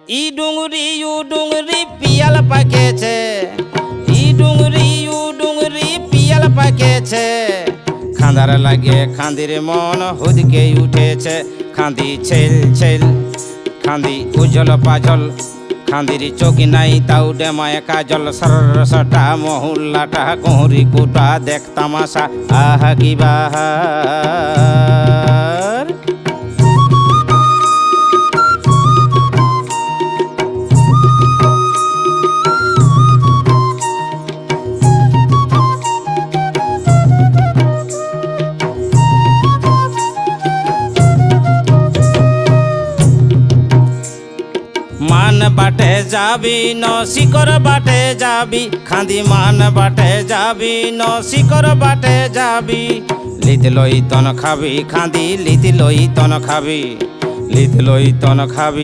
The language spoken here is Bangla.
ই ডুঙরি পিয়াল পাকেছে, ই ডুঙরি পিয়াল পাকেছে। খাঁদার লাগে খাঁদির মন হুদকে উঠেছে। খাঁদি ছেল ছেল, খাঁদি উজল পাজল, খাঁদির চোখি নাই তাও ডেমায় কাজল। সরসটা মহুল্লাটা কুঁহরি কুটা দেখ তামাশা, আহা কি বাহার। মান বাটে যাবি ন শিকর বাটে যাবি, খাঁদি মান বাটে যাবি ন শিকর বাটে যাবি। লিত লই তন খাবি খাঁদি, লিত লই তন খাবি, লিত লই তন খাবি।